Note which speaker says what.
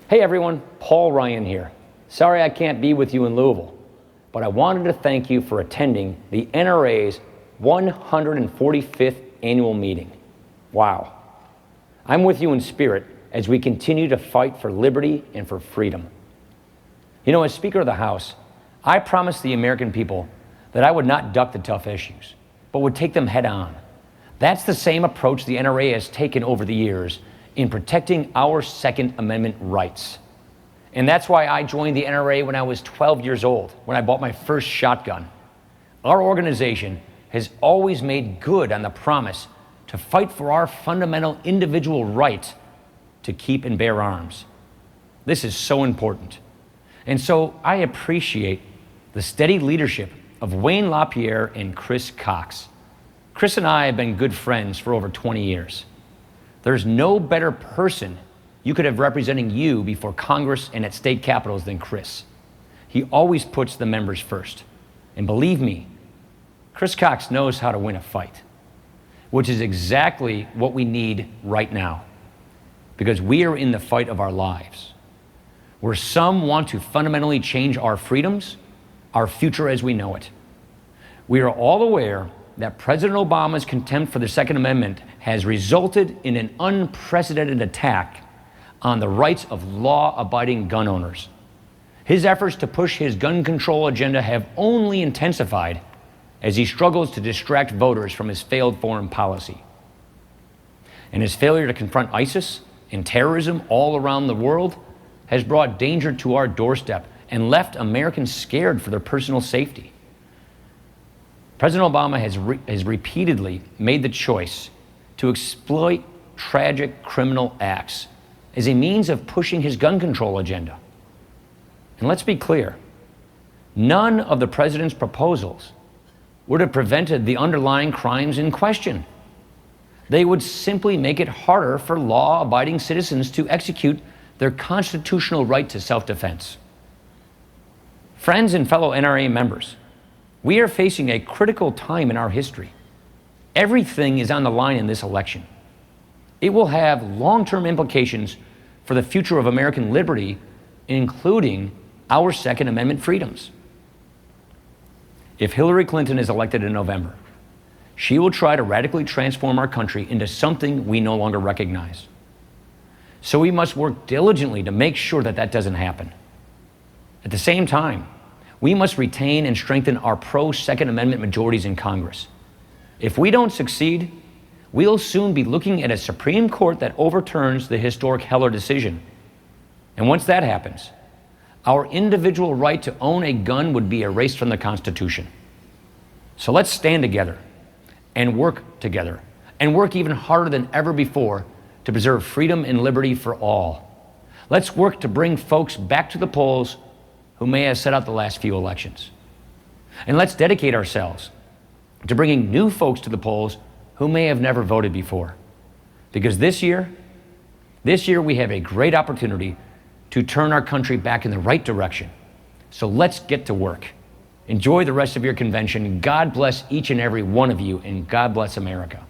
Speaker 1: Hey everyone, Paul Ryan here. Sorry I can't be with you in Louisville, but I wanted to thank you for attending the NRA's 145th annual meeting. Wow. I'm with you in spirit as we continue to fight for liberty and for freedom. You know, as Speaker of the House, I promised the American people that I would not duck the tough issues, but would take them head on. That's the same approach the NRA has taken over the years in protecting our Second Amendment rights. And that's why I joined the NRA when I was 12 years old, when I bought my first shotgun. Our organization has always made good on the promise to fight for our fundamental individual right to keep and bear arms. This is so important. And so I appreciate the steady leadership of Wayne LaPierre and Chris Cox. Chris and I have been good friends for over 20 years. There's no better person you could have representing you before Congress and at state capitals than Chris. He always puts the members first. And believe me, Chris Cox knows how to win a fight, which is exactly what we need right now, because we are in the fight of our lives, where some want to fundamentally change our freedoms, our future as we know it. We are all aware that President Obama's contempt for the Second Amendment has resulted in an unprecedented attack on the rights of law-abiding gun owners. His efforts to push his gun control agenda have only intensified as he struggles to distract voters from his failed foreign policy. And his failure to confront ISIS and terrorism all around the world has brought danger to our doorstep and left Americans scared for their personal safety. President Obama has repeatedly made the choice to exploit tragic criminal acts as a means of pushing his gun control agenda. And let's be clear, none of the president's proposals would have prevented the underlying crimes in question. They would simply make it harder for law-abiding citizens to execute their constitutional right to self-defense. Friends and fellow NRA members, we are facing a critical time in our history. Everything is on the line in this election. It will have long-term implications for the future of American liberty, including our Second Amendment freedoms. If Hillary Clinton is elected in November, she will try to radically transform our country into something we no longer recognize. So we must work diligently to make sure that that doesn't happen. At the same time, we must retain and strengthen our pro-Second Amendment majorities in Congress. If we don't succeed, we'll soon be looking at a Supreme Court that overturns the historic Heller decision. And once that happens, our individual right to own a gun would be erased from the Constitution. So let's stand together and work together and work even harder than ever before to preserve freedom and liberty for all. Let's work to bring folks back to the polls who may have set out the last few elections. And let's dedicate ourselves to bringing new folks to the polls who may have never voted before. Because this year we have a great opportunity to turn our country back in the right direction. So let's get to work. Enjoy the rest of your convention. God bless each and every one of you, and God bless America.